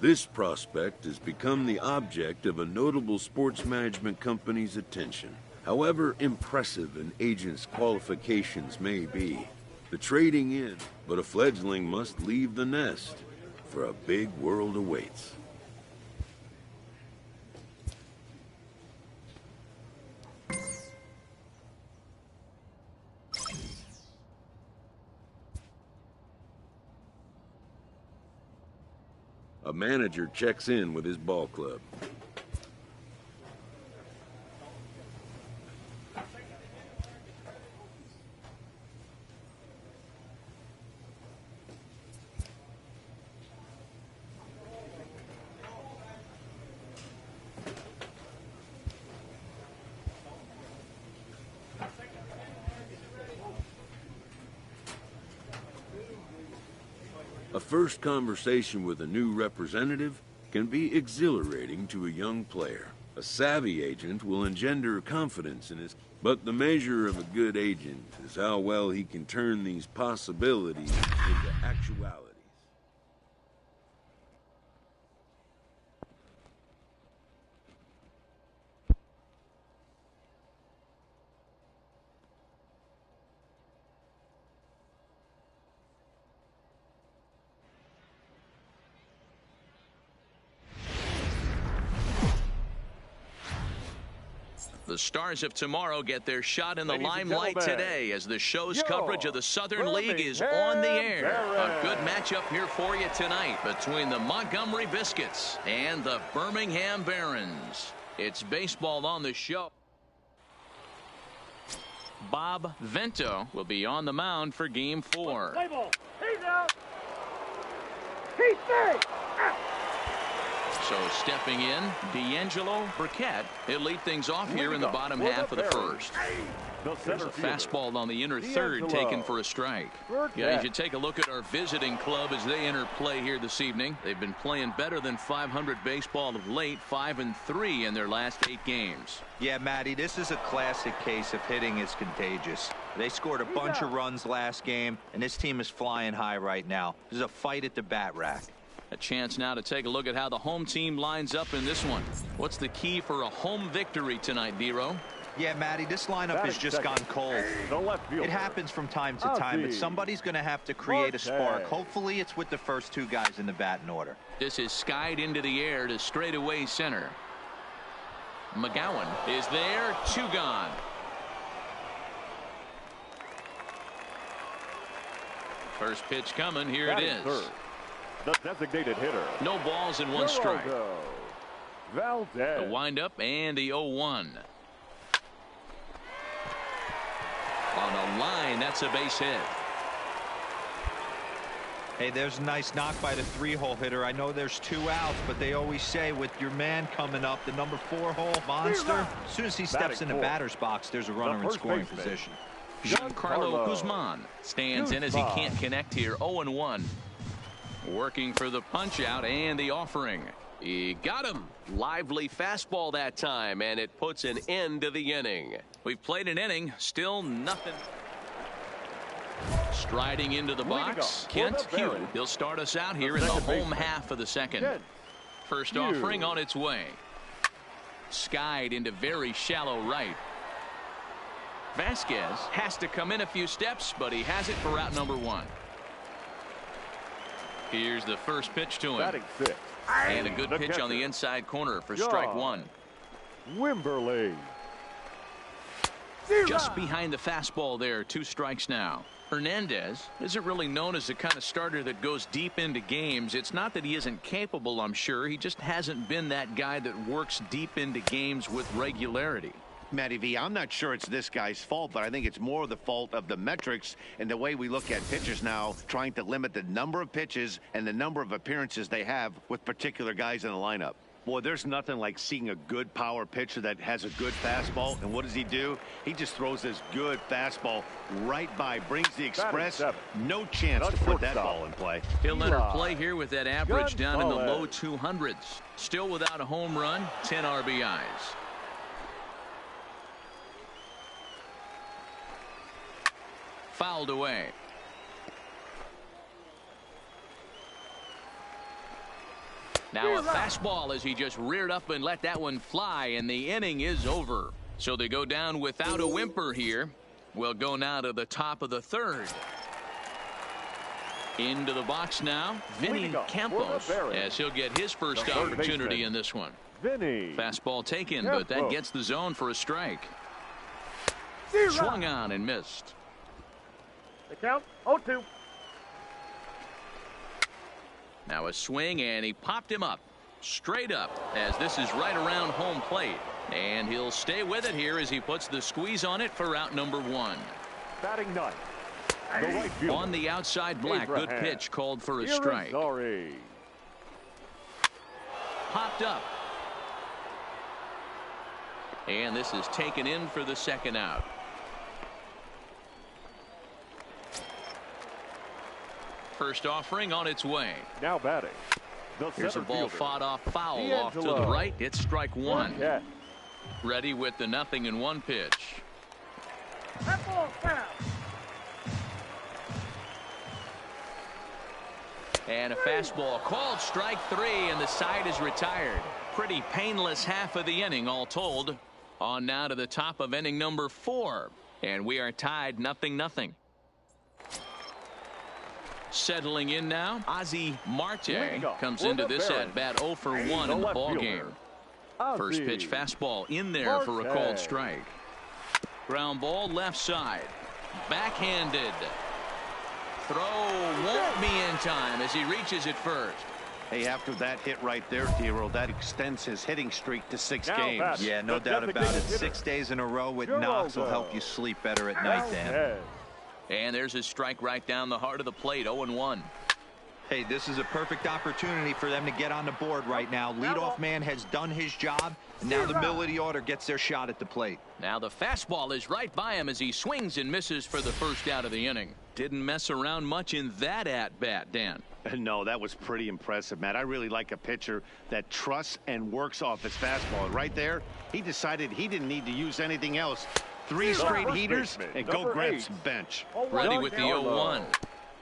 This prospect has become the object of a notable sports management company's attention. However impressive an agent's qualifications may be, the trading in, but a fledgling must leave the nest, for a big world awaits. A manager checks in with his ball club. A first conversation with a new representative can be exhilarating to a young player. A savvy agent will engender confidence in his... But the measure of a good agent is how well he can turn these possibilities into actuality. The Stars of tomorrow get their shot in the limelight today as the show's coverage of the Southern League is on the air. A good matchup here for you tonight between the Montgomery Biscuits and the Birmingham Barons. It's baseball on the show. Bob Vento will be on the mound for Game 4. He's out. He's safe. So stepping in, D'Angelo Burkett. He'll lead things off here in the bottom half of the first. There's a fastball on the inner third taken for a strike. Yeah, you should take a look at our visiting club as they enter play here this evening. They've been playing better than .500 baseball of late, 5-3 in their last 8 games. Yeah, Matty, this is a classic case of hitting is contagious. They scored a bunch of runs last game, and this team is flying high right now. There's a fight at the bat rack. A chance now to take a look at how the home team lines up in this one. What's the key for a home victory tonight, Dero? Yeah, Matty, this lineup has just gone cold. It happens from time to time, but somebody's going to have to create a spark. Hopefully it's with the first 2 guys in the batting order. This is skied into the air to straightaway center. McGowan is there, 2 gone. First pitch coming, here it is. The designated hitter. No balls and 1 strike. Valdez. The windup and the 0-1. On a line, that's a base hit. Hey, there's a nice knock by the 3-hole hitter. I know there's 2 outs, but they always say with your man coming up, the number 4-hole monster, as soon as he steps in the batter's box, there's a runner in scoring position. Giancarlo Guzman stands in as he can't connect here. 0-1. Working for the punch out and the offering. He got him. Lively fastball that time, and it puts an end to the inning. We've played an inning, still nothing. Striding into the box, Kent Hughes. He'll start us out here in the home half of the second. First offering on its way. Skied into very shallow right. Vasquez has to come in a few steps, but he has it for out number 1. Here's the first pitch to him. And a good pitch on the inside corner for strike 1. Wimberly. Just behind the fastball there, 2 strikes now. Hernandez isn't really known as the kind of starter that goes deep into games. It's not that he isn't capable, I'm sure. He just hasn't been that guy that works deep into games with regularity. Matty V, I'm not sure it's this guy's fault, but I think it's more the fault of the metrics and the way we look at pitchers now, trying to limit the number of pitches and the number of appearances they have with particular guys in the lineup. Boy, there's nothing like seeing a good power pitcher that has a good fastball. And what does he do? He just throws this good fastball right by, brings the express. No chance to put that ball in play. He'll enter play here with that average down in the low 200s. Still without a home run, 10 RBIs. Fouled away. Now a fastball as he just reared up and let that one fly, and the inning is over. So they go down without a whimper here. We'll go now to the top of the third. Into the box now, Vinny Campos, as he'll get his first opportunity in this one. Fastball taken, but that gets the zone for a strike. Swung on and missed. The count, 0-2. Now a swing, and he popped him up. Straight up, as this is right around home plate. And he'll stay with it here as he puts the squeeze on it for out number 1. Batting ninth. On the outside black, good pitch called for a strike. Popped up. And this is taken in for the second out. First offering on its way. Now batting. Here's a ball fought off foul off to the right. It's strike 1. Ready with the 0-1 pitch. That ball's foul. And a fastball called strike 3, and the side is retired. Pretty painless half of the inning all told. On now to the top of inning number 4. And we are tied 0-0. Settling in now, Ozzie Marte comes into this at bat 0 for 1 in the ball game. First pitch fastball in there for a called strike. Ground ball left side. Backhanded. Throw won't be in time as he reaches it first. Hey, after that hit right there, Dero, that extends his hitting streak to 6 games. Yeah, no doubt about it. 6 days in a row with knocks will help you sleep better at night, Dan. And there's his strike right down the heart of the plate, 0-1. Hey, this is a perfect opportunity for them to get on the board right now. Leadoff man has done his job, and now the middle of the order gets their shot at the plate. Now the fastball is right by him as he swings and misses for the first out of the inning. Didn't mess around much in that at-bat, Dan. No, that was pretty impressive, Matt. I really like a pitcher that trusts and works off his fastball. Right there, he decided he didn't need to use anything else. 3 straight heaters and go grab some bench. Ready with the 0-1.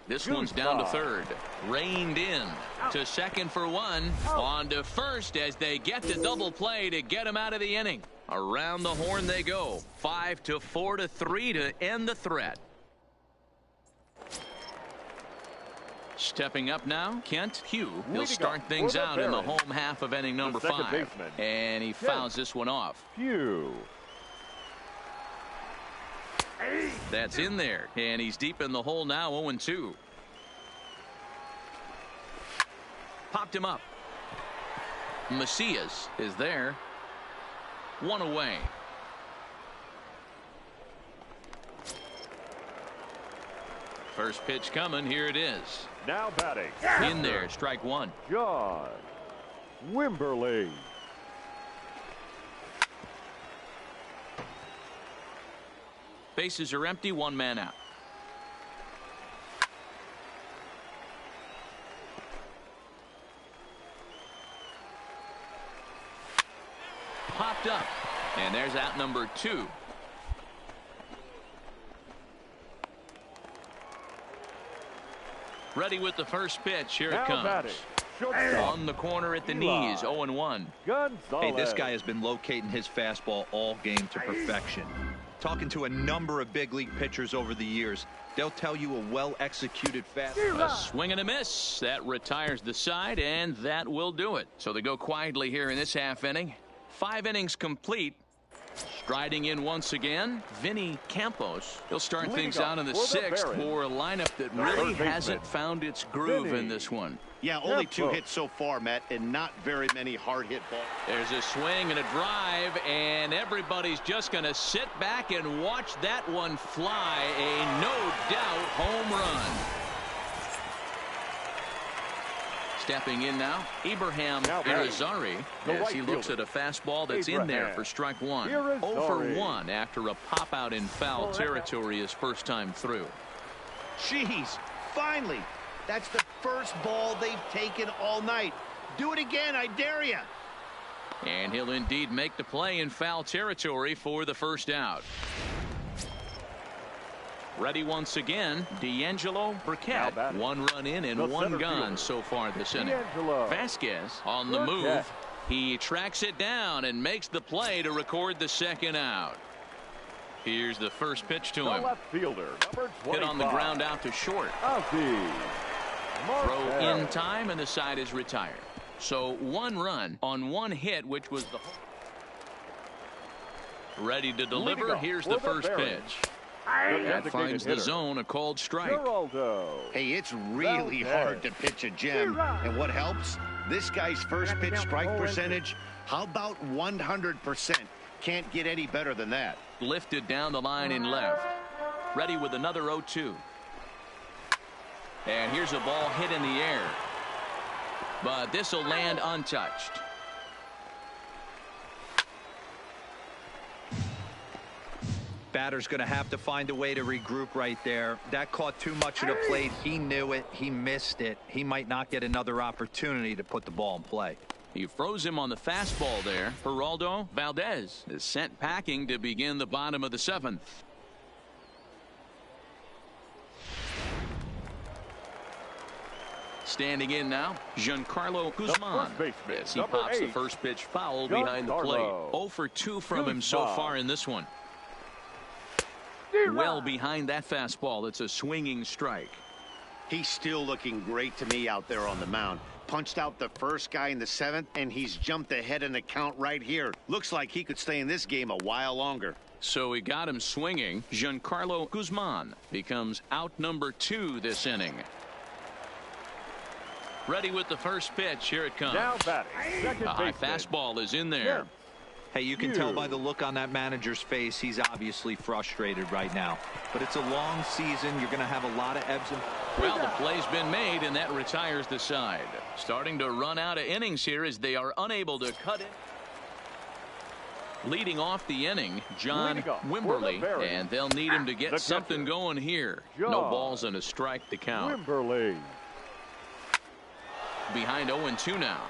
This one's down to third. Reined in to second for 1. On to first as they get the double play to get him out of the inning. Around the horn they go. 5-4-3 to end the threat. Stepping up now, Kent Hugh. He'll start things out in the home half of inning number 5. And he fouls this one off. That's in there, and he's deep in the hole now, 0-2. Popped him up. Macias is there. 1 away. First pitch coming, here it is. Now batting. In there, strike 1. John Wimberly. Bases are empty, 1 man out. Popped up, and there's out number 2. Ready with the first pitch. Here it comes. On the corner at the knees, 0-1. Hey, this guy has been locating his fastball all game to perfection. Talking to a number of big league pitchers over the years, they'll tell you a well-executed fastball. A swing and a miss. That retires the side, and that will do it. So they go quietly here in this half inning. 5 innings complete. Striding in once again, Vinny Campos. He'll start things out in the 6th for a lineup that really hasn't found its groove in this one. Yeah, only 2 hits so far, Matt, and not very many hard hit balls. There's a swing and a drive, and everybody's just going to sit back and watch that one fly. A no-doubt home run. Stepping in now, Abraham Irizarry, as he looks at a fastball that's in there for strike 1. 0 for 1 after a pop-out in foul territory his first time through. Jeez, finally. That's the first ball they've taken all night. Do it again, I dare you. And he'll indeed make the play in foul territory for the first out. Ready once again, D'Angelo Burkett. One run in and one gone so far this inning. Vasquez on the move. He tracks it down and makes the play to record the second out. Here's the first pitch to him. Left fielder, number 25. Hit on the ground out to short. Throw in time, and the side is retired. So one run on one hit, which was the ready to deliver. Here's the first pitch. That finds the zone, a called strike. Hey, it's really hard to pitch a gem. And what helps? This guy's first pitch strike percentage, how about 100%? Can't get any better than that. Lifted down the line in left. Ready with another 0-2. And here's a ball hit in the air. But this will land untouched. Batter's going to have to find a way to regroup right there. That caught too much of the plate. He knew it. He missed it. He might not get another opportunity to put the ball in play. He froze him on the fastball there. Geraldo Valdez is sent packing to begin the bottom of the seventh. Standing in now, Giancarlo Guzman. As he pops the first pitch foul behind the plate. 0 for 2 from him so far in this one. Well behind that fastball. It's a swinging strike. He's still looking great to me out there on the mound. Punched out the first guy in the seventh, and he's jumped ahead in the count right here. Looks like he could stay in this game a while longer. So he got him swinging. Giancarlo Guzman becomes out number 2 this inning. Ready with the first pitch. Here it comes. Now batting, second a high baseman. fastball is in there. Hey, you can tell by the look on that manager's face, he's obviously frustrated right now. But it's a long season. You're going to have a lot of ebbs and... Well, the play's been made, and that retires the side. Starting to run out of innings here as they are unable to cut it. Leading off the inning, John Wimberly, and they'll need him to get something going here. No balls and a strike to count. Wimberly. Behind 0-2 now.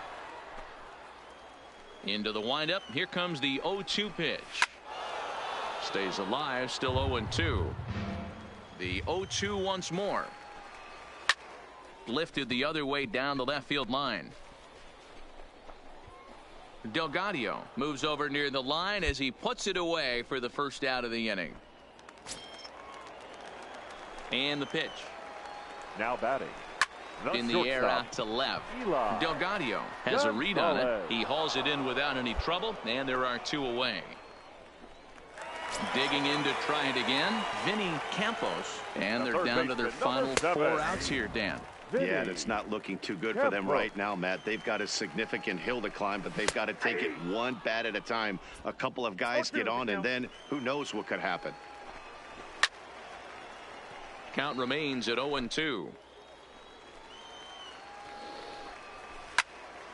Into the windup. Here comes the 0-2 pitch. Stays alive. Still 0-2. The 0-2 once more. Lifted the other way down the left field line. Delgado moves over near the line as he puts it away for the first out of the inning. And the pitch. Now batting. In the air out to left. Delgado has a read on it. He hauls it in without any trouble, and there are 2 away. Digging in to try it again, Vinny Campos, and they're down to their final 4 outs here, Dan. Yeah, that's not looking too good for them right now, Matt. They've got a significant hill to climb, but they've got to take it one bat at a time. A couple of guys get on, and then who knows what could happen. Count remains at 0-2.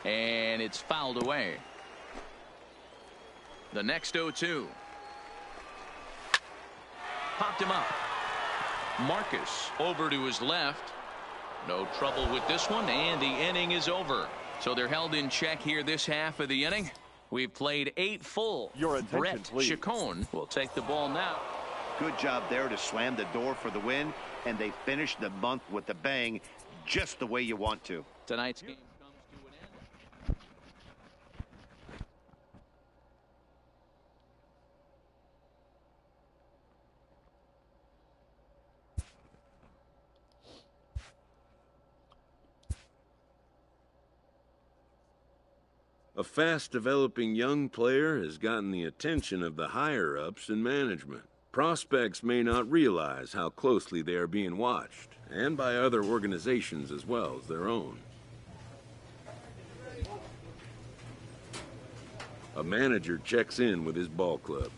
And it's fouled away. The next 0-2. Popped him up. Marcus over to his left. No trouble with this one, and the inning is over. So they're held in check here this half of the inning. We've played 8 full. Brett Chacon will take the ball now. Good job there to slam the door for the win, and they finished the month with a bang, just the way you want to. Tonight's game. A fast-developing young player has gotten the attention of the higher-ups in management. Prospects may not realize how closely they are being watched, and by other organizations as well as their own. A manager checks in with his ball club.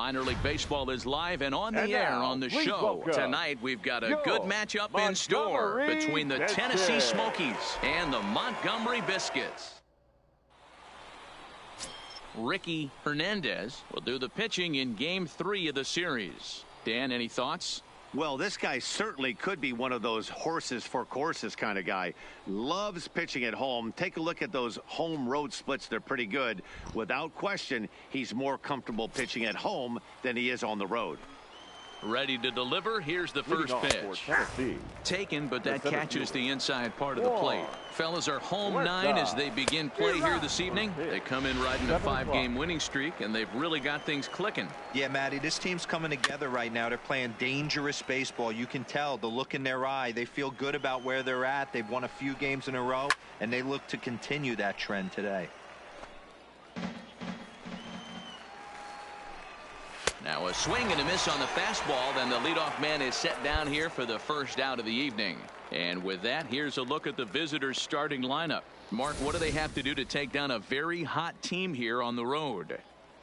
Minor League Baseball is live and on the And air now, on the please show. welcome Tonight, we've got a your good matchup in store Montgomery between the Biscuits. Tennessee Smokies and the Montgomery Biscuits. Ricky Hernandez will do the pitching in Game 3 of the series. Dan, any thoughts? Well, this guy certainly could be one of those horses for courses kind of guy. Loves pitching at home. Take a look at those home road splits. They're pretty good. Without question, he's more comfortable pitching at home than he is on the road. Ready to deliver. Here's the first Leading off for pitch. Tennessee, Taken, but the that center catches fielder. the inside part of the plate. Fellas are home Huerta. 9 as they begin play here this evening. They come in riding a 7 o'clock. 5-game winning streak, and they've really got things clicking. Yeah, Matty, this team's coming together right now. They're playing dangerous baseball. You can tell the look in their eye. They feel good about where they're at. They've won a few games in a row, and they look to continue that trend today. Now a swing and a miss on the fastball. Then the leadoff man is set down here for the first out of the evening. And with that, here's a look at the visitors' starting lineup. Mark, what do they have to do to take down a very hot team here on the road?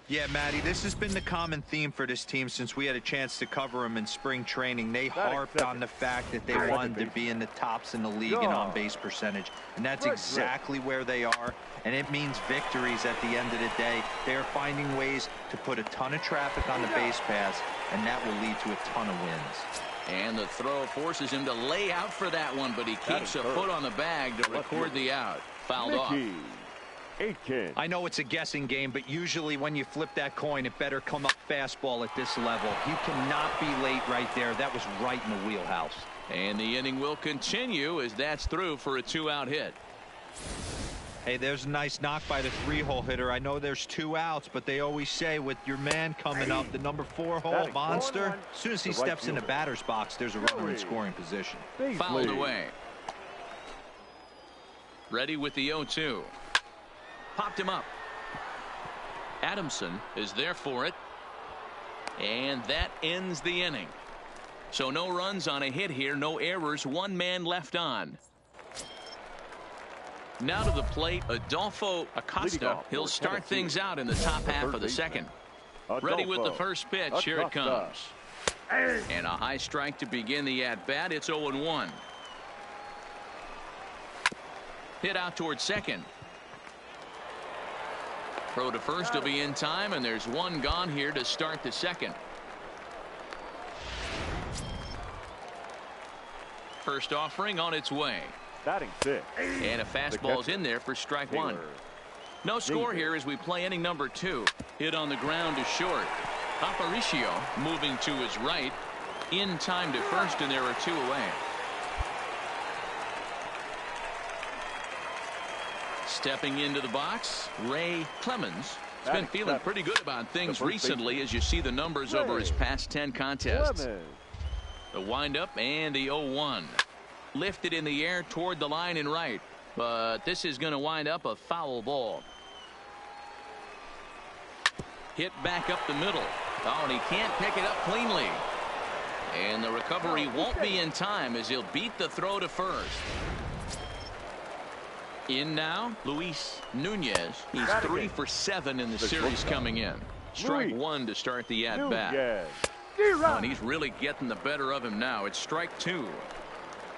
Yeah, Matty, this has been the common theme for this team since we had a chance to cover them in spring training. They harped on the fact that they wanted to be in the tops in the league in on-base percentage. And that's exactly where they are. And it means victories at the end of the day. They are finding ways to put a ton of traffic on the base paths, and that will lead to a ton of wins. And the throw forces him to lay out for that one, but he keeps a foot on the bag to record the out. Fouled off. Mickey Aitken. I know it's a guessing game, but usually when you flip that coin, it better come up fastball at this level. You cannot be late right there. That was right in the wheelhouse. And the inning will continue as that's through for a 2-out hit. Hey, there's a nice knock by the 3-hole hitter. I know there's 2 outs, but they always say with your man coming up, the number 4-hole Batting monster, as soon as he the right steps in the fielder. batter's box, there's a runner in scoring position. Fouled away. Ready with the 0-2. Popped him up. Adamson is there for it. And that ends the inning. So no runs on a hit here, no errors, 1 man left on. Now to the plate, Adolfo Acosta. He'll start things out in the top half of the second. Ready with the first pitch. Here it comes. And a high strike to begin the at-bat. It's 0-1. Hit out towards second. Throw to first will be in time, and there's 1 gone here to start the second. First offering on its way. Batting 6. And a fastball's in there for strike 1. No score here as we play inning number 2. Hit on the ground to short. Aparicio moving to his right. In time to first, and there are 2 away. Stepping into the box, Ray Clemens. He's been feeling pretty good about things recently as you see the numbers over his past 10 contests. The windup and the 0-1. Lifted in the air toward the line and right. But this is going to wind up a foul ball. Hit back up the middle. Oh, and he can't pick it up cleanly. And the recovery won't be in time as he'll beat the throw to first. In now, Luis Nunez. He's 3 for 7 in the series coming in. Strike 1 to start the at-bat. Oh, and he's really getting the better of him now. It's strike 2.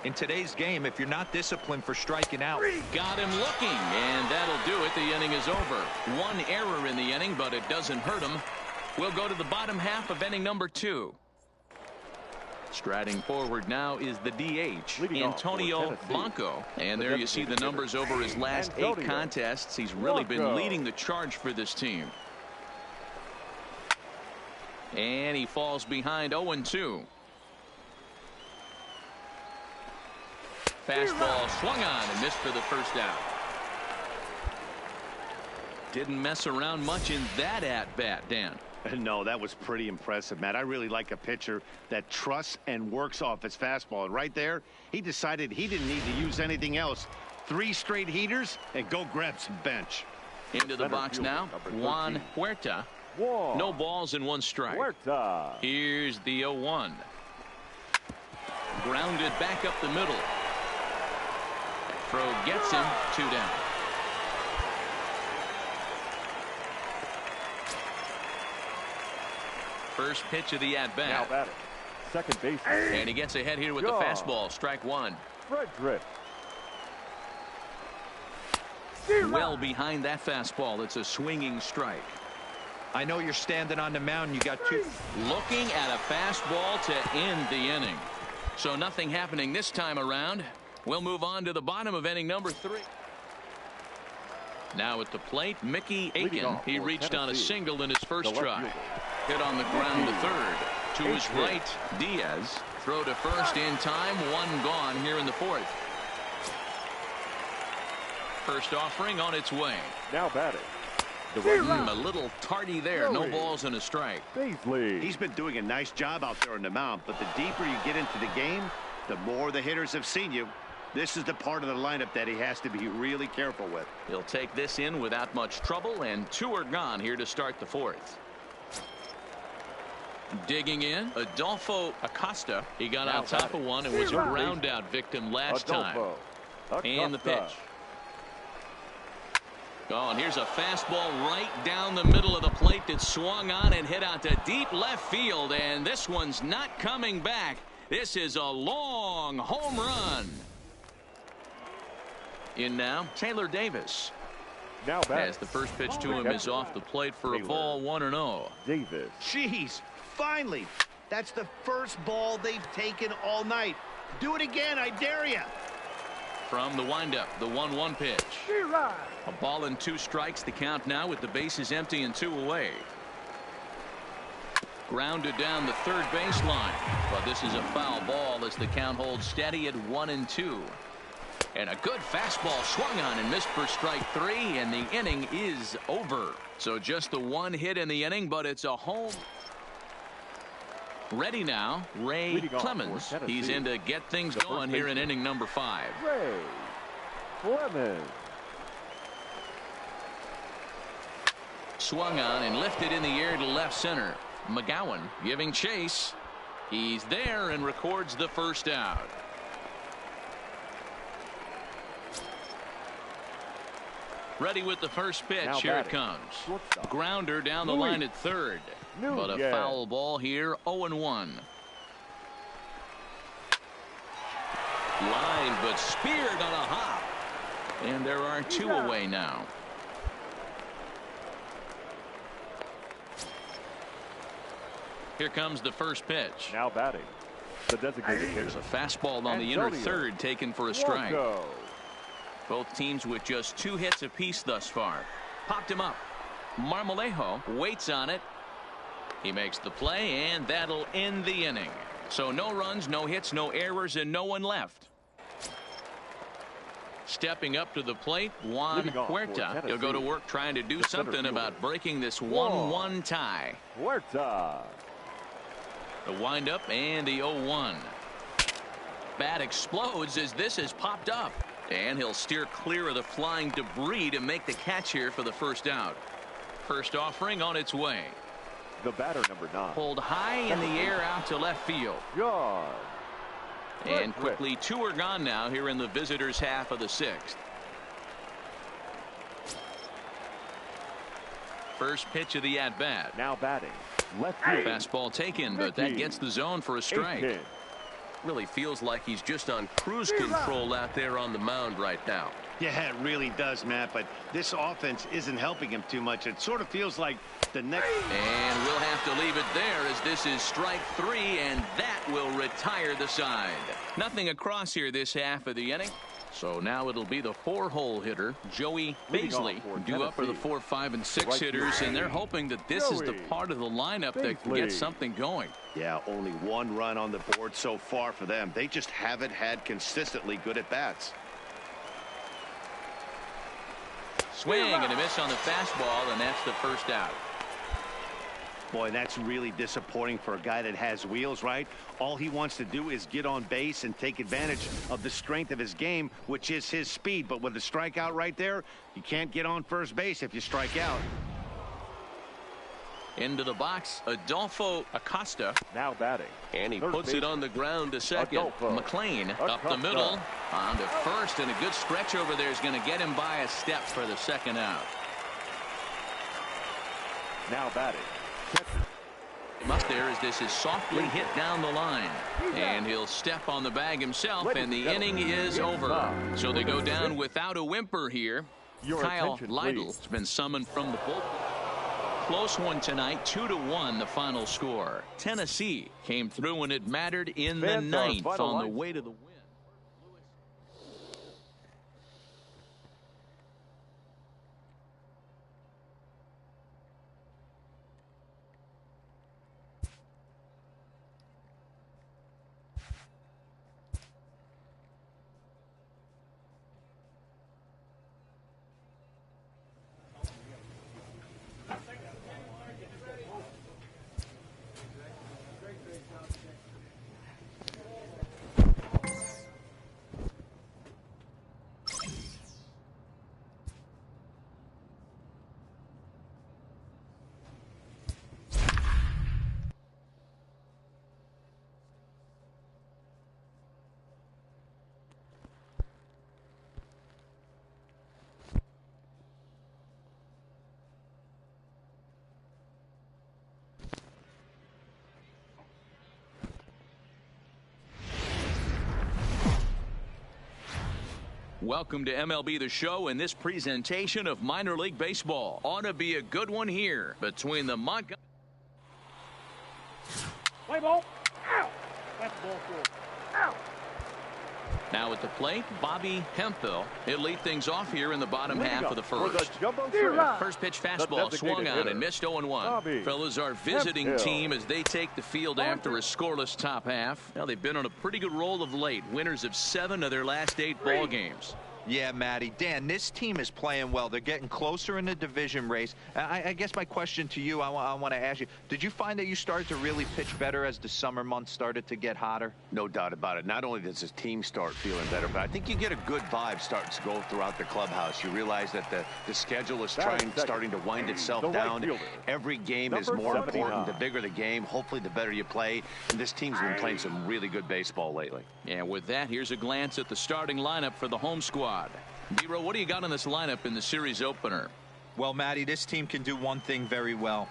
In today's game, if you're not disciplined for striking out. Got him looking, and that'll do it. The inning is over. 1 error in the inning, but it doesn't hurt him. We'll go to the bottom half of inning number 2. Striding forward now is the DH, Antonio Blanco. And there you see the numbers over his last 8 contests. He's really been leading the charge for this team. And he falls behind 0-2. Fastball swung on and missed for the first out. Didn't mess around much in that at-bat, Dan. No, that was pretty impressive, Matt. I really like a pitcher that trusts and works off his fastball. And right there, he decided he didn't need to use anything else. 3 straight heaters and go grab some bench. Into the box now, Juan Huerta. No balls and 1 strike. Here's the 0-1. Grounded back up the middle. Throw gets him 2 down. First pitch of the Now at-bat. batting. Second base. And he gets ahead here with the Gone. fastball. Strike one. Frederick. Well behind that fastball. It's a swinging strike. I know you're standing on the mound. You got two. Looking at a fastball to end the inning. So nothing happening this time around. We'll move on to the bottom of inning number 3. Now at the plate, Mickey Aiken. off He for reached on a Tennessee. single in his The first left try. fielder. Hit on the ground to third. To his Aiken. right, Diaz. Throw to first in time. One gone here in the 4th. First offering on its way. Now batting. The A little tardy there. No Joey. balls and a strike. Beasley. He's been doing a nice job out there on the mound, but the deeper you get into the game, the more the hitters have seen you. This is the part of the lineup that he has to be really careful with. He'll take this in without much trouble, and 2 are gone here to start the 4th. Digging in, Adolfo Acosta. He got Now on top batting. of one and was a ground out victim last time. Adolfo. And the Acosta. pitch. Oh, and here's a fastball right down the middle of the plate that swung on and hit out to deep left field, and this one's not coming back. This is a long home run. In now, Taylor Davis. Now batting. As the first pitch to him is off the plate for a Taylor. ball 1-0. Davis. Jeez, finally. That's the first ball they've taken all night. Do it again, I dare you. From the windup, the 1-1 pitch. A ball and 2 strikes. The count now with the bases empty and 2 away. Grounded down the third baseline. But this is a foul ball as the count holds steady at 1-2. And a good fastball swung on and missed for strike 3, and the inning is over. So just the 1 hit in the inning, but it's a home. Ready now, Ray Leading off for Clemens. Tennessee. He's in to get things The first going here in baseman. inning number 5. Ray Clemens. Swung on and lifted in the air to left center. McGowan giving chase. He's there and records the first out. Ready with the first pitch. Now Here it batting. comes. Shortstop. Grounder down the Louis. line at third. But a Nunez. foul ball here. 0-1. Line but speared on a hop. And there are 2 away now. Here comes the first pitch. Now batting. The designated hitter. There's a fastball on the inner Antonio. third taken for a strike. Walco. Both teams with just 2 hits apiece thus far. Popped him up. Marmolejo waits on it. He makes the play, and that'll end the inning. So no runs, no hits, no errors, and no one left. Stepping up to the plate, Juan Leading off for Huerta. He'll go to Tennessee. work trying to do The center something fielder. about breaking this Whoa. 1-1 tie. Huerta. The windup and the 0-1. Bat explodes as this is popped up. And he'll steer clear of the flying debris to make the catch here for the first out. First offering on its way. The batter, number 9. Pulled high in the air out to left field. John. And quickly 2 are gone now here in the visitors' half of the 6th. First pitch of the at-bat. Now batting. Left field. Fastball taken, but that Mickey gets the zone for a strike. Aiken. Really feels like he's just on cruise control out there on the mound right now. Yeah, it really does, Matt, but this offense isn't helping him too much. It sort of feels like the next... And we'll have to leave it there as this is strike 3, and that will retire the side. Nothing across here this half of the inning. So now it'll be the 4-hole hitter, Joey Leading Baisley, off for due up for the Tennessee. 4, 5, and 6 Right hitters, field. and they're hoping that this is the Joey part of the lineup that can Baisley. get something going. Yeah, only 1 run on the board so far for them. They just haven't had consistently good at-bats. Swing and a miss on the fastball, and that's the first out. Boy, that's really disappointing for a guy that has wheels, right? All he wants to do is get on base and take advantage of the strength of his game, which is his speed. But with a strikeout right there, you can't get on first base if you strike out. Into the box, Adolfo Acosta. Now batting. And he Third puts it baseman. on the ground to second. Adolfo. McLean up the Acosta. middle, on to first, and a good stretch over there is going to get him by a step for the second out. Now batting. Catcher. Up there as this is softly hit down the line. And he'll step on the bag himself, and the inning is over. So they go down without a whimper here. Kyle Lytle has been summoned from the bullpen. Close one tonight, 2-1 the final score. Tennessee came through when it mattered in the ninth on the way to the win. Welcome to MLB The Show and this presentation of minor league baseball. Ought to be a good one here between the Montgomery. Play ball. Ow. That's ball four. Ow. Now at the plate, Bobby Hemphill. He'll lead things off here in the bottom half of the first. First pitch fastball swung on and missed 0-1. Fellas, our visiting team as they take the field after a scoreless top half. Now they've been on a pretty good roll of late. Winners of 7 of their last 8 ball games. Yeah, Matty. Dan, this team is playing well. They're getting closer in the division race. I guess my question to you, I want to ask you, did you find that you started to really pitch better as the summer months started to get hotter? No doubt about it. Not only does his team start feeling better, but I think you get a good vibe starting to go throughout the clubhouse. You realize that the schedule is starting to wind itself down. Every game is more important. The bigger the game, hopefully the better you play. And this team's been playing some really good baseball lately. Yeah, with that, here's a glance at the starting lineup for the home squad. B-Row, what do you got in this lineup in the series opener? Well, Matty, this team can do one thing very well.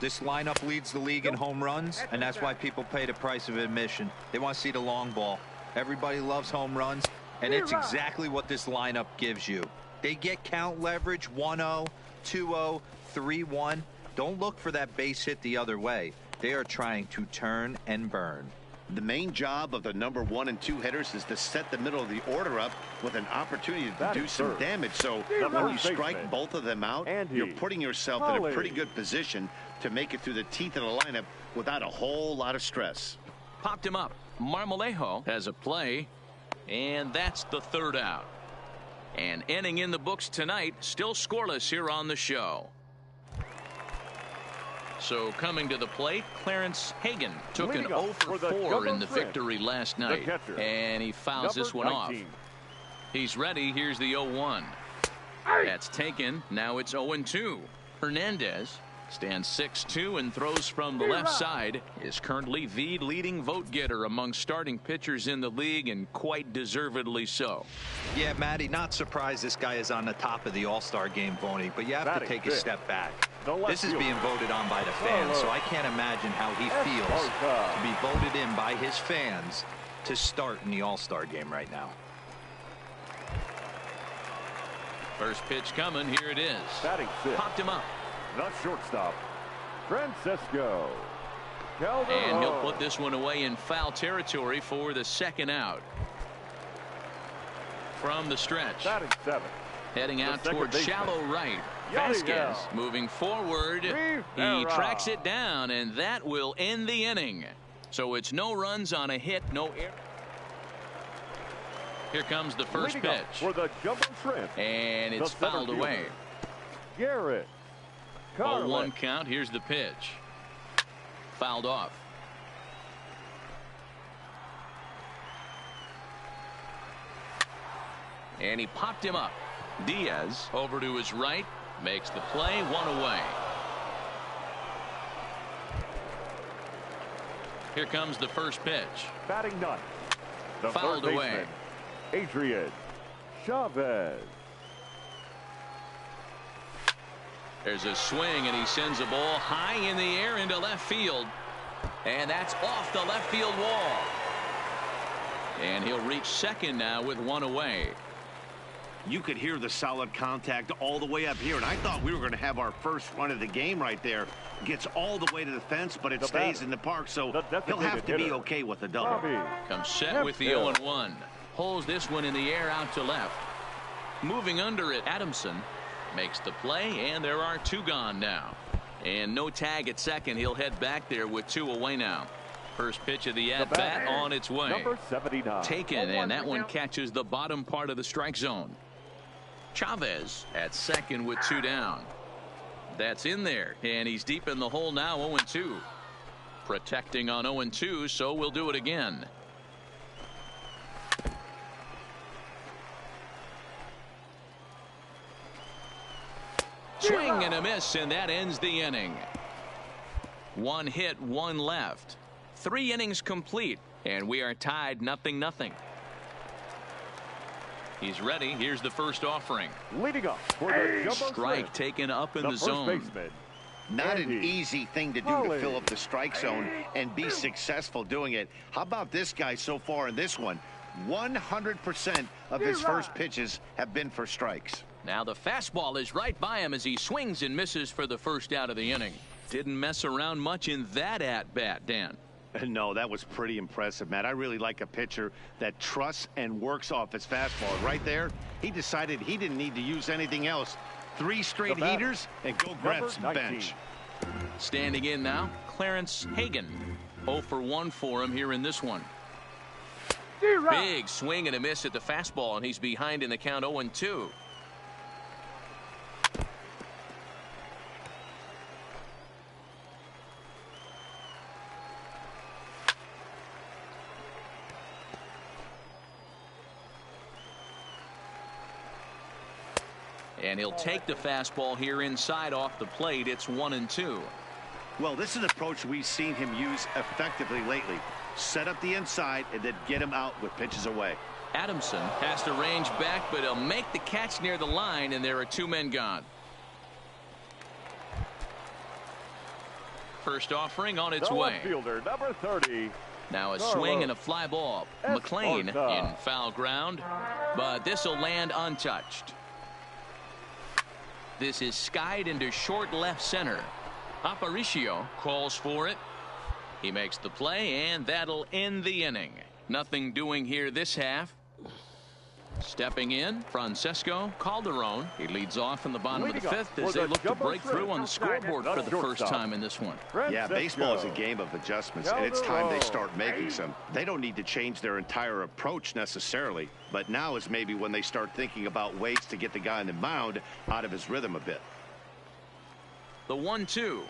This lineup leads the league in home runs, and that's why people pay the price of admission. They want to see the long ball. Everybody loves home runs, and it's exactly what this lineup gives you. They get count leverage 1-0, 2-0, 3-1. Don't look for that base hit the other way. They are trying to turn and burn. The main job of the number 1 and 2 hitters is to set the middle of the order up with an opportunity to do some damage. So when you strike both of them out, you're putting yourself in a pretty good position to make it through the teeth of the lineup without a whole lot of stress. Popped him up. Marmolejo has a play, and that's the 3rd out. And inning in the books tonight, still scoreless here on the show. So coming to the plate, Clarence Hagan took an 0-for-4 in the victory last night, and he fouls this one off. He's ready. Here's the 0-1. That's taken. Now it's 0-2. Hernandez stands 6'2" and throws from the left side. Is currently the leading vote getter among starting pitchers in the league, and quite deservedly so. Yeah, Matty, not surprised this guy is on the top of the All-Star game voting, but you have to take a step back. This is being voted on by the fans, so I can't imagine how he feels to be voted in by his fans to start in the All-Star game right now. First pitch coming. Here it is. Popped him up. The shortstop, Francisco Calderon. And he'll put this one away in foul territory for the 2nd out. From the stretch. Heading out towards shallow right. Vasquez moving forward. He tracks it down, and that will end the inning. So it's no runs on a hit, no error. Here comes the first pitch. For the jumbo shrimp. And it's fouled away. Garrett. 0-1 count. Here's the pitch. Fouled off. And he popped him up. Diaz over to his right. Makes the play. 1 away. Here comes the first pitch. Batting ninth. The fouled away. Adrian Chavez. There's a swing, and he sends a ball high in the air into left field. And that's off the left field wall. And he'll reach second now with one away. You could hear the solid contact all the way up here, and I thought we were going to have our first run of the game right there. Gets all the way to the fence, but it stays in the park, so he'll have to be okay with a double. Comes set with the 0-1. Holds this one in the air out to left. Moving under it, Adamson makes the play, and there are two gone now. And no tag at second. He'll head back there with two away now. First pitch of the at-bat on its way. Number 79. Taken, and that one catches the bottom part of the strike zone. Chavez at second with two down. That's in there, and he's deep in the hole now, 0-2. Protecting on 0-2, so we'll do it again. Swing and a miss, and that ends the inning. One hit, one left. 3 innings complete, and we are tied 0-0. He's ready. Here's the first offering. Leading up for the jumbo strike shrimp, taken up in the first zone. baseman, Not an Andy easy thing to do to fill up the strike zone and be successful doing it. How about this guy so far in this one? 100% of his first pitches have been for strikes. Now the fastball is right by him as he swings and misses for the first out of the inning. Didn't mess around much in that at-bat, Dan. No, that was pretty impressive, Matt. I really like a pitcher that trusts and works off his fastball. Right there, he decided he didn't need to use anything else. 3 straight heaters and go grab some bench. Standing in now, Clarence Hagan. 0 for 1 for him here in this one. Big swing and a miss at the fastball, and he's behind in the count 0-2. And he'll take the fastball here inside off the plate. It's 1-2. Well, this is an approach we've seen him use effectively lately. Set up the inside and then get him out with pitches away. Adamson has to range back, but he'll make the catch near the line, and there are 2 men gone. First offering on its the way. left fielder, number 30. Now a swing and a fly ball. McLean in foul ground, but this will land untouched. This is skied into short left center. Aparicio calls for it. He makes the play, and that'll end the inning. Nothing doing here this half. Stepping in, Francesco Calderon. He leads off in the bottom of the 5th as they look to break through on the scoreboard for the first time in this one. Yeah, baseball is a game of adjustments, and it's time they start making some. They don't need to change their entire approach necessarily, but now is maybe when they start thinking about ways to get the guy on the mound out of his rhythm a bit. The 1-2.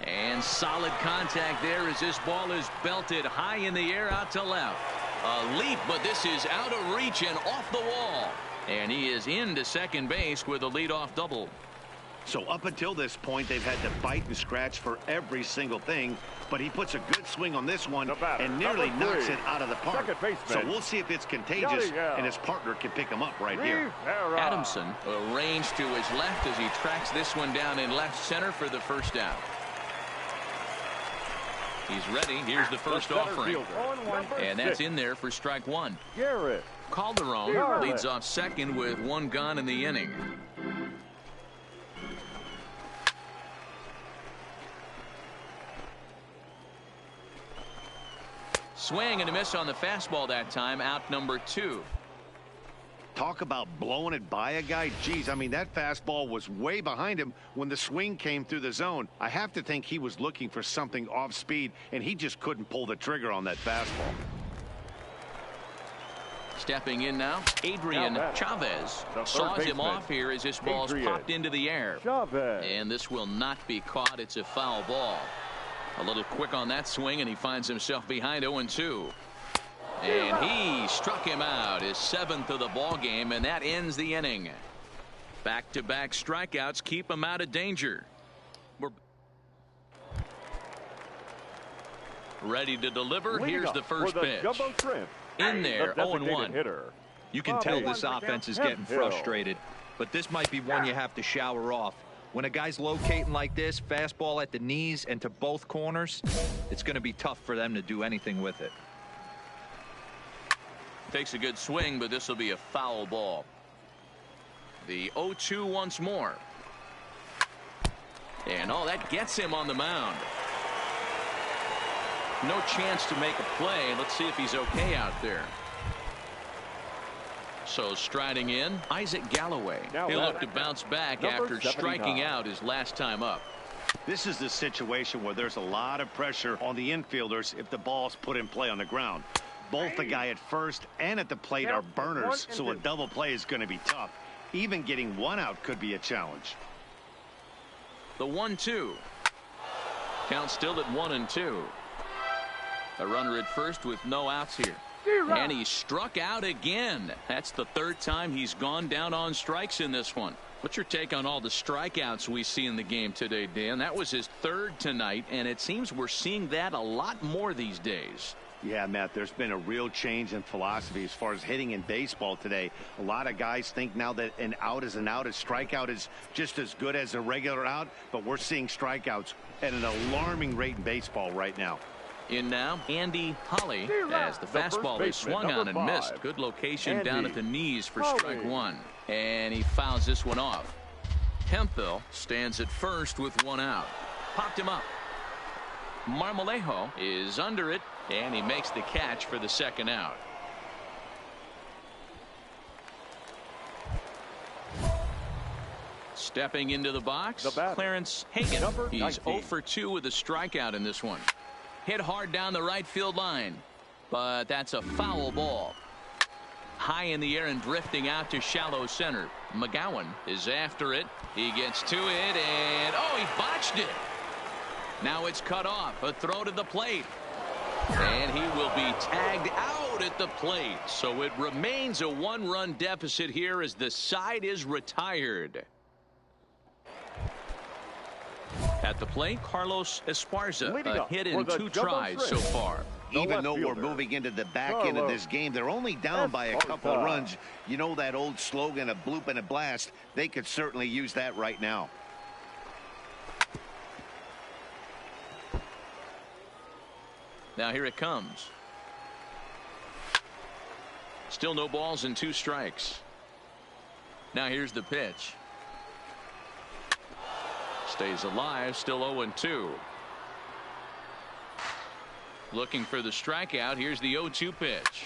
And solid contact there as this ball is belted high in the air out to left. A leap, but this is out of reach and off the wall. And he is into second base with a leadoff double. So up until this point, they've had to bite and scratch for every single thing, but he puts a good swing on this one and nearly knocks it out of the park. So we'll see if it's contagious and his partner can pick him up right here. Adamson arranged to his left as he tracks this one down in left center for the first out. He's ready. Here's the first offering. And that's in there for strike 1. Garrett. Calderon leads off second with 1 gone in the inning. Swing and a miss on the fastball that time. Out number 2. Talk about blowing it by a guy. Geez, I mean, that fastball was way behind him when the swing came through the zone. I have to think he was looking for something off speed, and he just couldn't pull the trigger on that fastball. Stepping in now, Adrian Chavez saws him off here as this ball's popped into the air. And this will not be caught. It's a foul ball. A little quick on that swing, and he finds himself behind 0-2. And he struck him out, his 7th of the ball game, and that ends the inning. Back-to-back strikeouts keep him out of danger. We're ready to deliver. Here's the first pitch. In there, 0-1. You can tell this offense is getting frustrated, but this might be one you have to shower off. When a guy's locating like this, fastball at the knees and to both corners, it's going to be tough for them to do anything with it. Takes a good swing, but this will be a foul ball. The 0-2 once more. And that gets him on the mound. No chance to make a play. Let's see if he's okay out there. So striding in, Isaac Galloway. He'll look to bounce back after striking out his last time up. This is the situation where there's a lot of pressure on the infielders if the ball's put in play on the ground. Both the guy at first and at the plate are burners, so a double play is going to be tough. Even getting one out could be a challenge. The 1-2. Count still at 1-2. A runner at first with no outs here. And he struck out again. That's the third time he's gone down on strikes in this one. What's your take on all the strikeouts we see in the game today, Dan? That was his third tonight, and it seems we're seeing that a lot more these days. Yeah, Matt, there's been a real change in philosophy as far as hitting in baseball today. A lot of guys think now that an out is an out. A strikeout is just as good as a regular out, but we're seeing strikeouts at an alarming rate in baseball right now. In now, Andy Holly, as the fastball is swung on and missed. Good location down at the knees for strike one. And he fouls this one off. Hemphill stands at first with one out. Popped him up. Marmolejo is under it, and he makes the catch for the second out. Stepping into the box, Clarence Hagan. He's 0 for 2 with a strikeout in this one. Hit hard down the right field line, but that's a foul ball. High in the air and drifting out to shallow center. McGowan is after it. He gets to it, and he botched it. Now it's cut off. A throw to the plate. And he will be tagged out at the plate. So it remains a one-run deficit here as the side is retired. At the plate, Carlos Esparza, a hit in 2 tries so far. Even though we're moving into the back end of this game, they're only down by a couple of runs. You know that old slogan, a bloop and a blast? They could certainly use that right now. Now here it comes. Still no balls and 2 strikes. Now here's the pitch. Stays alive, still 0-2. Looking for the strikeout. Here's the 0-2 pitch.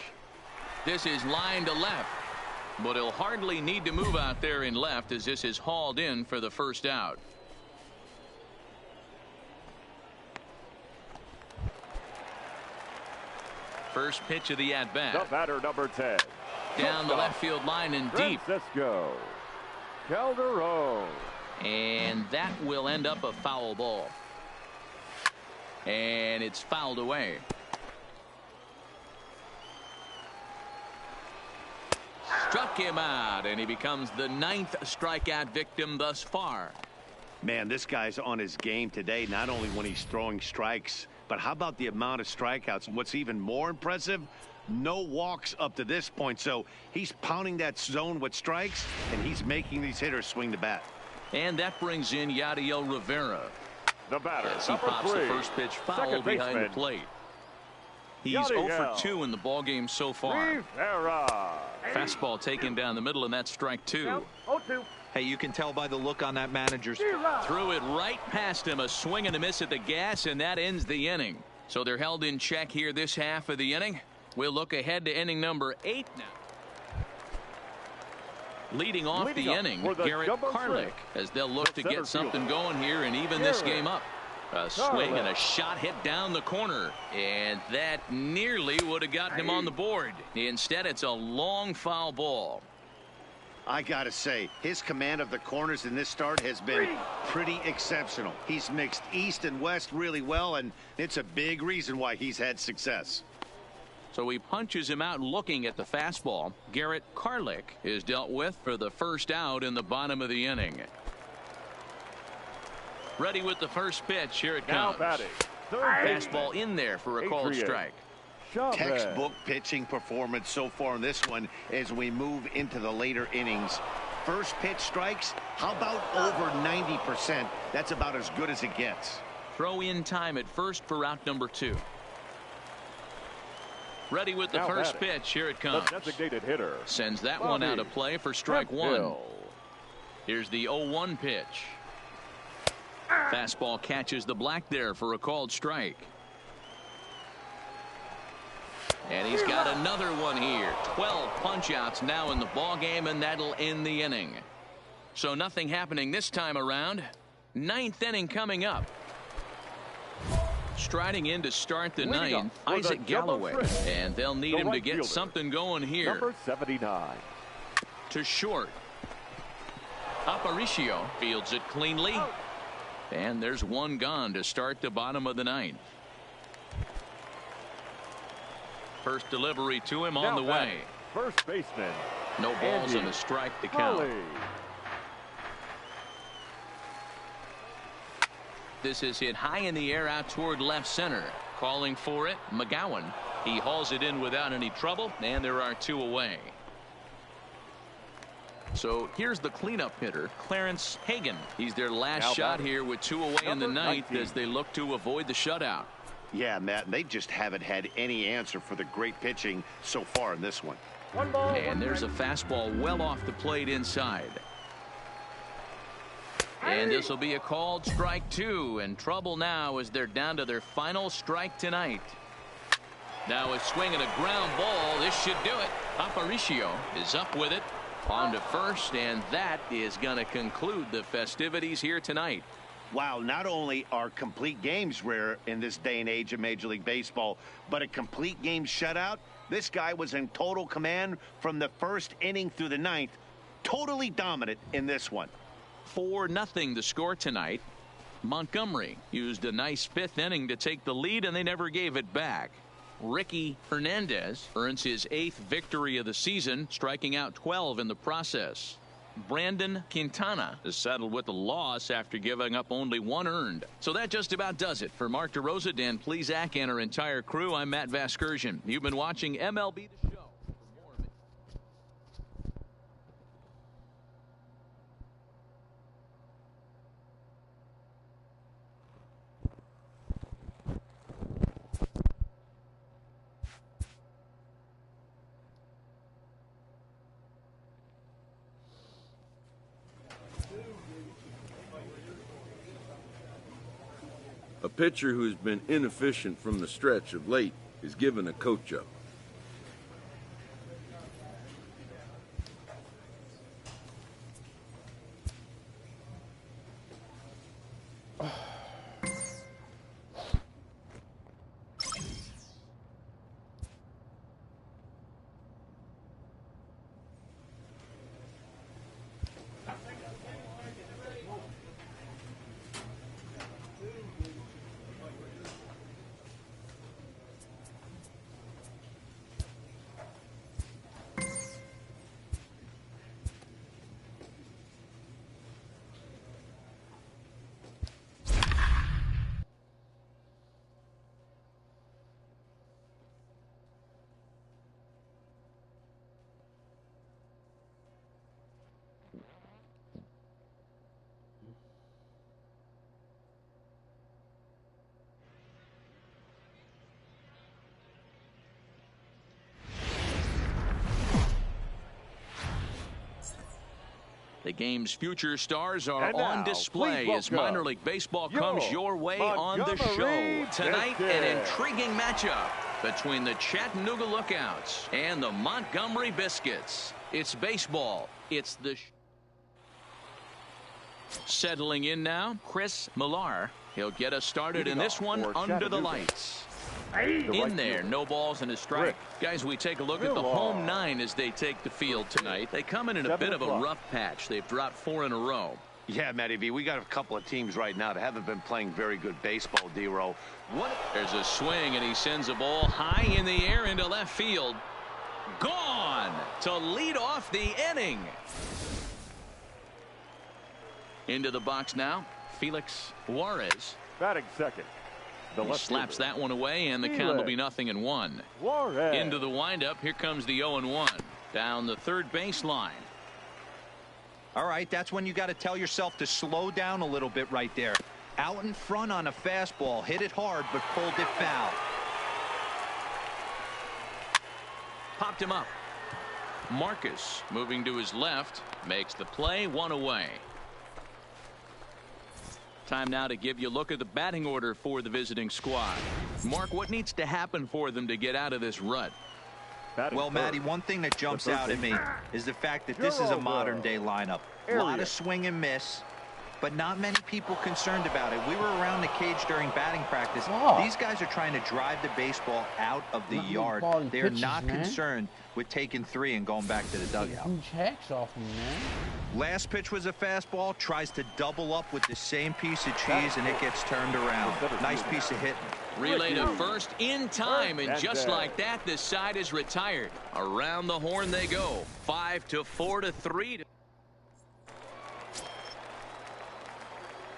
This is line to left, but he'll hardly need to move out there in left as this is hauled in for the first out. First pitch of the at-bat. The batter, number 10. Down the left field line and deep. Francisco Calderon. And that will end up a foul ball. And it's fouled away. Struck him out, and he becomes the 9th strikeout victim thus far. Man, this guy's on his game today, not only when he's throwing strikes, but how about the amount of strikeouts? And what's even more impressive, no walks up to this point. So he's pounding that zone with strikes, and he's making these hitters swing the bat. And that brings in Yadiel Rivera. The batter, as he pops the first pitch foul behind the plate. He's 0 for 2 in the ballgame so far. Rivera. Fastball taken down the middle, and that's strike 2. 0-2. Hey, you can tell by the look on that manager's. Threw it right past him, a swing and a miss at the gas, and that ends the inning. So they're held in check here this half of the inning. We'll look ahead to inning number 8 now. Leading off the inning, Garrett Karlik, as they'll look to get something going here and even this game up. A swing and a shot hit down the corner, and that nearly would have gotten him on the board. Instead, it's a long foul ball. I gotta say, his command of the corners in this start has been pretty exceptional. He's mixed east and west really well, and it's a big reason why he's had success. So he punches him out looking at the fastball. Garrett Karlik is dealt with for the first out in the bottom of the inning. Ready with the first pitch. Here it comes. Fastball in there for a called strike. Textbook pitching performance so far in this one as we move into the later innings. first pitch strikes, how about over 90%? That's about as good as it gets. Throw in time at first for route number 2. Ready with the first pitch. Here it comes. The designated hitter Sends that one out of play for strike 1. Here's the 0-1 pitch. Fastball catches the black there for a called strike. And he's got another one here. 12 punch-outs now in the ball game, and that'll end the inning. So nothing happening this time around. 9th inning coming up. Striding in to start the 9th, Isaac Galloway. And they'll need him to get something going here. Number 79. To short. Aparicio fields it cleanly. And there's one gone to start the bottom of the 9th. First delivery to him on the way. First baseman. No balls and a strike to count. This is hit high in the air out toward left center. Calling for it, McGowan. He hauls it in without any trouble, and there are 2 away. So here's the cleanup hitter, Clarence Hagan. He's their last shot here with 2 away in the 9th as they look to avoid the shutout. Yeah, Matt, they just haven't had any answer for the great pitching so far in this one. And there's a fastball well off the plate inside. And this will be a called strike 2, and trouble now as they're down to their final strike tonight. Now a swing and a ground ball. This should do it. Aparicio is up with it. On to first, and that is going to conclude the festivities here tonight. Wow, not only are complete games rare in this day and age of Major League Baseball, but a complete game shutout. This guy was in total command from the first inning through the 9th. Totally dominant in this one. 4-0 the score tonight. Montgomery used a nice 5th inning to take the lead, and they never gave it back. Ricky Hernandez earns his 8th victory of the season, striking out 12 in the process. Brandon Quintana is saddled with a loss after giving up only 1 earned. So that just about does it. For Mark DeRosa, Dan Plesac, and our entire crew, I'm Matt Vasgersian. You've been watching MLB The Show. A pitcher who's been inefficient from the stretch of late is given a coach-up. The game's future stars are on display as minor league baseball comes your way on the show. Tonight, an intriguing matchup between the Chattanooga Lookouts and the Montgomery Biscuits. It's baseball. It's the settling in now, Chris Millar. He'll get us started in this one under the lights. In there, no balls and a strike. Guys, we take a look at the home 9 as they take the field tonight. They come in a bit of a rough patch. They've dropped 4 in a row. Yeah, Matty V, we got a couple of teams right now that haven't been playing very good baseball, D-Row. There's a swing, and he sends a ball high in the air into left field. Gone to lead off the inning. Into the box now, Felix Juarez. Batting second. He slaps that one away, and the count will be 0-1. Into the windup. Here comes the 0-1 down the third baseline. All right, that's when you got to tell yourself to slow down a little bit right there. Out in front on a fastball, hit it hard, but pulled it foul. Popped him up. Marcus moving to his left makes the play, 1 away. Time now to give you a look at the batting order for the visiting squad. Mark, what needs to happen for them to get out of this rut? Well, Matty, one thing that jumps out at me is the fact that this is a modern-day lineup. A lot of swing and miss, but not many people concerned about it. We were around the cage during batting practice. These guys are trying to drive the baseball out of the yard. They are not concerned with taking 3 and going back to the dugout. Last pitch was a fastball, tries to double up with the same piece of cheese, and it gets turned around. Nice piece of hitting. Relay to first in time, and just like that, this side is retired. Around the horn they go. 5 to 4 to 3.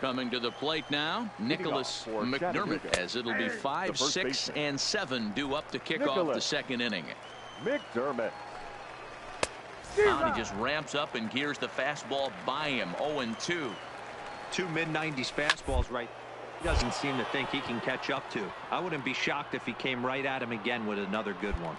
Coming to the plate now, Nicholas McDermott, as it'll be 5, 6, and 7 due up to kick off the second inning. McDermott. Now he just ramps up and gears the fastball by him. 0-2. 2 mid-90s fastballs right. He doesn't seem to think he can catch up to. I wouldn't be shocked if he came right at him again with another good one.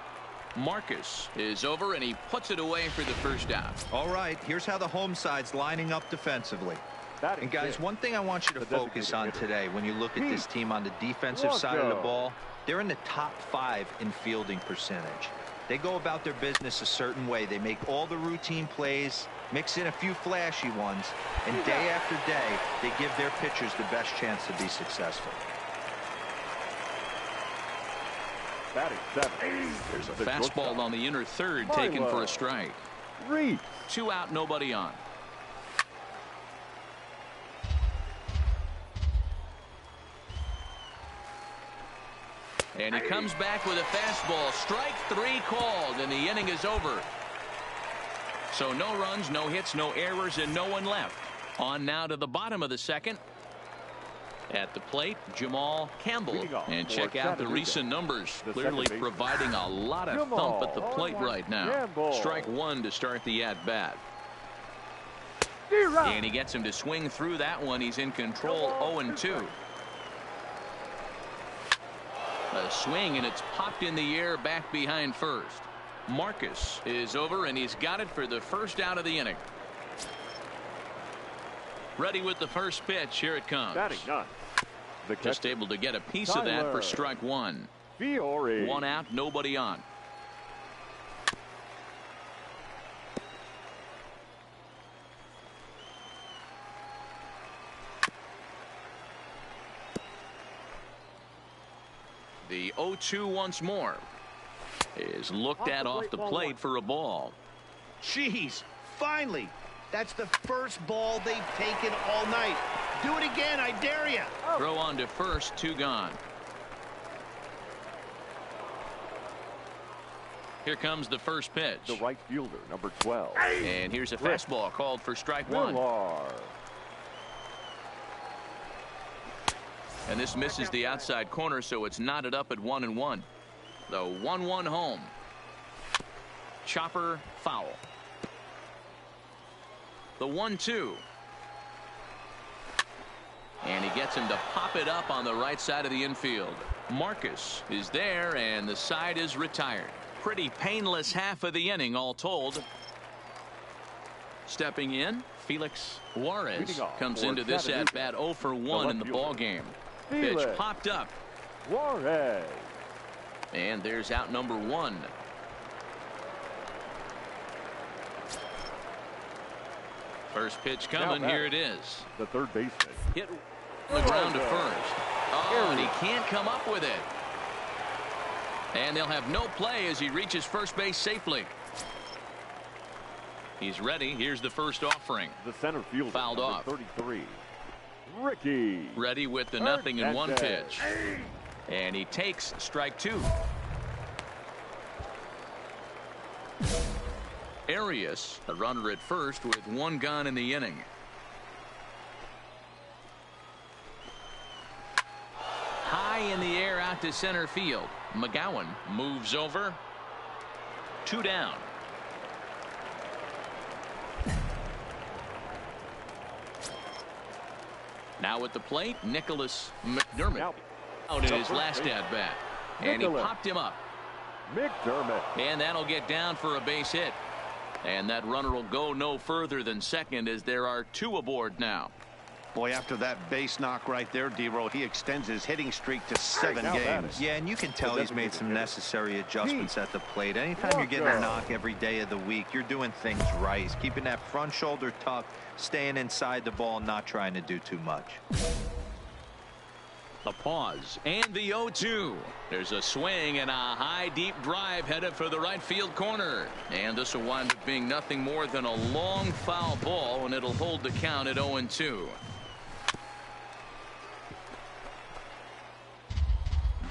Marcus is over, and he puts it away for the first out. All right, here's how the home side's lining up defensively. And guys, one thing I want you to focus on today when you look at this team on the defensive side of the ball, they're in the top 5 in fielding percentage. They go about their business a certain way. They make all the routine plays, mix in a few flashy ones, and day after day, they give their pitchers the best chance to be successful. There's a fastball on the inner third taken for a strike. 2 out, nobody on. And he comes back with a fastball. Strike 3 called, and the inning is over. So no runs, no hits, no errors, and no one left. On now to the bottom of the second. At the plate, Jamal Campbell. And check out the recent numbers. Clearly providing a lot of thump at the plate right now. Strike 1 to start the at-bat. And he gets him to swing through that one. He's in control, 0-2. A swing, and it's popped in the air back behind first. Marcus is over, and he's got it for the first out of the inning. Ready with the first pitch. Here it comes. Just able to get a piece of that for strike 1. 1 out, nobody on. The 0-2 once more is looked at off the plate for a ball. Jeez, finally. That's the first ball they've taken all night. Do it again, I dare you. Throw on to first, 2 gone. Here comes the first pitch. The right fielder, number 12. And here's a fastball called for strike 1. And this misses the outside corner, so it's knotted up at 1-1. The 1-1 home. Chopper foul. The 1-2. And he gets him to pop it up on the right side of the infield. Marcus is there, and the side is retired. Pretty painless half of the inning, all told. Stepping in, Felix Juarez comes into this at-bat 0 for 1 in the ball game. Pitch popped up. Juarez. And there's out number 1. First pitch coming. Here it is. The third baseman. Hit the ground to first. Oh, and he can't come up with it. And they'll have no play as he reaches first base safely. He's ready. Here's the first offering. The center fielder, fouled off. 33. Ricky. Ready with the 0-1 pitch. And he takes strike 2. Arias, a runner at first with 1 gone in the inning. High in the air out to center field. McGowan moves over. 2 down. Now at the plate, Nicholas McDermott Now, out in his last at-bat. And he popped him up. McDermott. And that'll get down for a base hit. And that runner will go no further than second as there are 2 aboard now. Boy, after that base knock right there, D-Roll, he extends his hitting streak to 7 games. Yeah, and you can tell he's made some necessary adjustments at the plate. Anytime you're getting a knock every day of the week, you're doing things right. He's keeping that front shoulder tucked, staying inside the ball, not trying to do too much. The pause and the 0-2. There's a swing and a high deep drive headed for the right field corner. And this will wind up being nothing more than a long foul ball, and it'll hold the count at 0-2.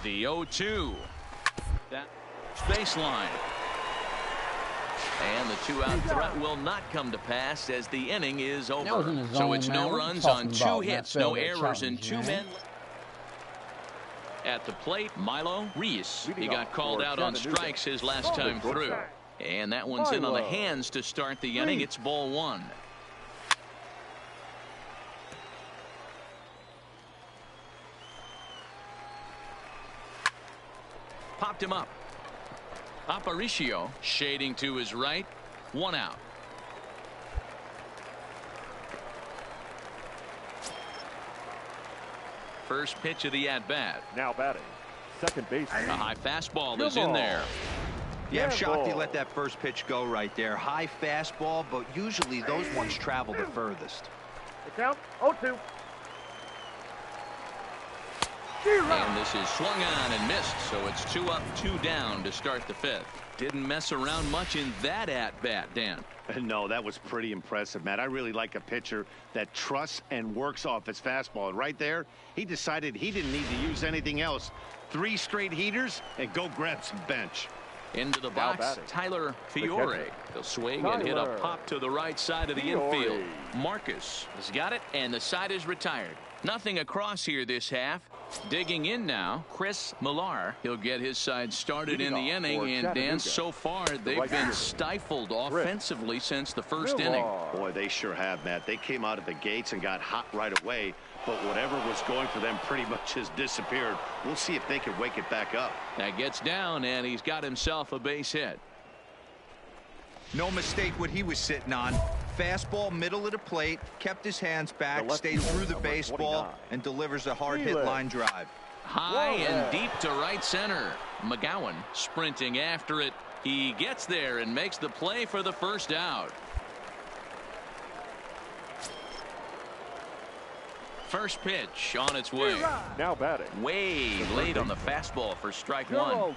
The 0-2. That baseline. And the 2-out threat will not come to pass as the inning is over. So it's no runs on 2 hits, no errors, and 2 men. At the plate, Milo Reese. He got called out on strikes his last time through. And that one's in on the hands to start the inning. It's ball 1. Popped him up. Aparicio shading to his right. 1 out. First pitch of the at-bat. Now batting. Second base. A high fastball is in there. Yeah, I'm shocked he let that first pitch go right there. High fastball, but usually those ones travel the furthest. The count, 0-2. And this is swung on and missed, so it's 2 up, 2 down to start the 5th. Didn't mess around much in that at-bat, Dan. No, that was pretty impressive, Matt. I really like a pitcher that trusts and works off his fastball. Right there, he decided he didn't need to use anything else. 3 straight heaters and go grab some bench. Into the box, Tyler Fiore. He'll swing and hit a pop to the right side of the infield. Marcus has got it, and the side is retired. Nothing across here this half. Digging in now, Chris Millar. He'll get his side started in the inning, and Dan, so far they've been stifled offensively since the first inning. Boy, they sure have, Matt. They came out of the gates and got hot right away, but whatever was going for them pretty much has disappeared. We'll see if they can wake it back up. That gets down, and he's got himself a base hit. No mistake what he was sitting on. Fastball, middle of the plate, kept his hands back, stayed through the baseball, and delivers a hard hit line drive. High and deep to right center. McGowan sprinting after it. He gets there and makes the play for the first out. First pitch on its way. Now batting. Way late on the fastball for strike 1.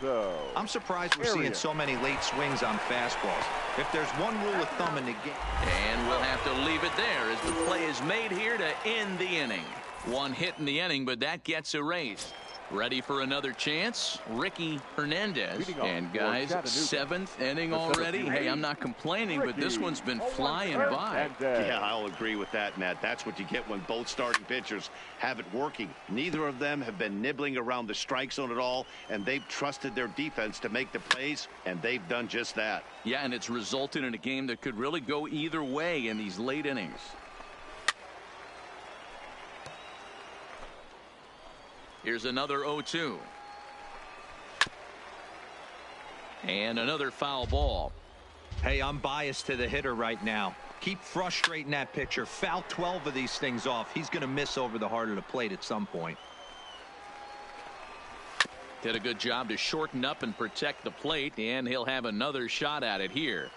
I'm surprised we're seeing so many late swings on fastballs. If there's one rule of thumb in the game. And we'll have to leave it there as the play is made here to end the inning. 1 hit in the inning, but that gets erased. Ready for another chance, Ricky Hernandez. And guys, 7th inning already. Hey, I'm not complaining, but this one's been flying by. Yeah, I'll agree with that, Matt. That's what you get when both starting pitchers have it working. Neither of them have been nibbling around the strike zone at all, and they've trusted their defense to make the plays, and they've done just that. Yeah, and it's resulted in a game that could really go either way in these late innings. Here's another 0-2. And another foul ball. Hey, I'm biased to the hitter right now. Keep frustrating that pitcher. Foul 12 of these things off. He's going to miss over the heart of the plate at some point. Did a good job to shorten up and protect the plate, and he'll have another shot at it here.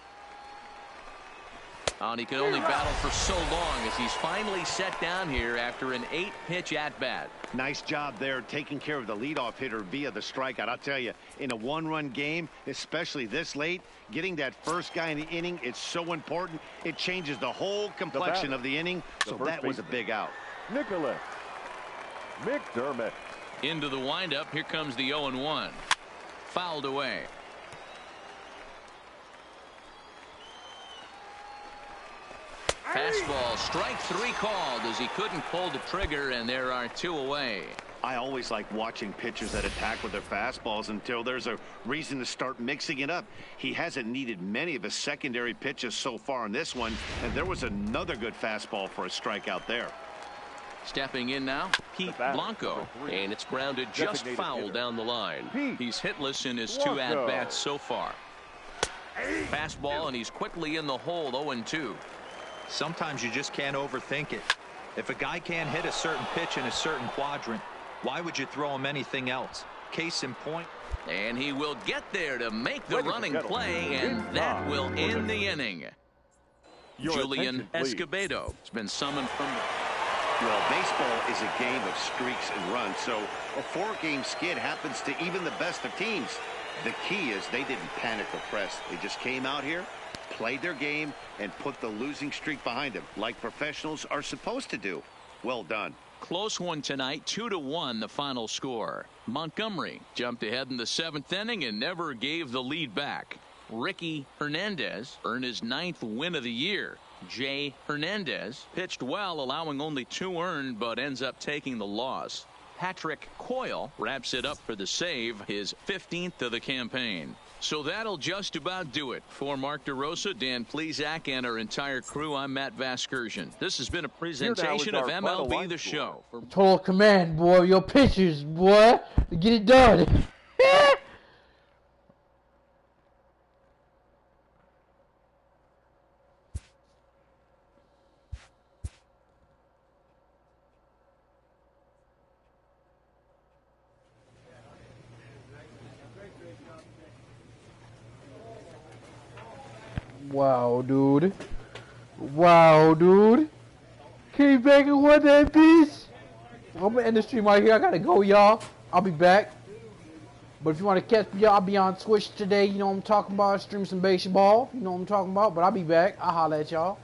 And he can only battle for so long as he's finally set down here after an 8-pitch at-bat. Nice job there taking care of the leadoff hitter via the strikeout. I'll tell you, in a 1-run game, especially this late, getting that first guy in the inning is so important. It changes the whole complexion of the inning, so that was a big out. Nicholas McDermott. Into the windup. Here comes the 0-1. Fouled away. Fastball, strike 3 called as he couldn't pull the trigger, and there are 2 away. I always like watching pitchers that attack with their fastballs until there's a reason to start mixing it up. He hasn't needed many of his secondary pitches so far in this one, and there was another good fastball for a strikeout there. Stepping in now, Pete Blanco. And it's grounded just foul down the line. He's hitless in his 2 at-bats so far. Fastball, and he's quickly in the hole, 0-2. Sometimes you just can't overthink it. If a guy can't hit a certain pitch in a certain quadrant, why would you throw him anything else? Case in point. And he will get there to make the running play, and that will end the inning. Julian Escobedo has been summoned from... Well, baseball is a game of streaks and runs, so a 4-game skid happens to even the best of teams. The key is they didn't panic or press. They just came out here, played their game, and put the losing streak behind them, like professionals are supposed to do. Well done. Close one tonight, 2-1 the final score. Montgomery jumped ahead in the 7th inning and never gave the lead back. Ricky Hernandez earned his 9th win of the year. Jay Hernandez pitched well, allowing only 2 earned, but ends up taking the loss. Patrick Coyle wraps it up for the save, his 15th of the campaign. So that'll just about do it. For Mark DeRosa, Dan Plesac, and our entire crew, I'm Matt Vasgersian. This has been a presentation of MLB The Show. Total command, boy. Your pitchers, boy. Get it done. Wow, dude. Wow, dude. Came back and won that piece. I'm going to end the stream right here. I got to go, y'all. I'll be back. But if you want to catch me, I'll be on Twitch today. You know what I'm talking about. Stream some baseball. You know what I'm talking about. But I'll be back. I'll holler at y'all.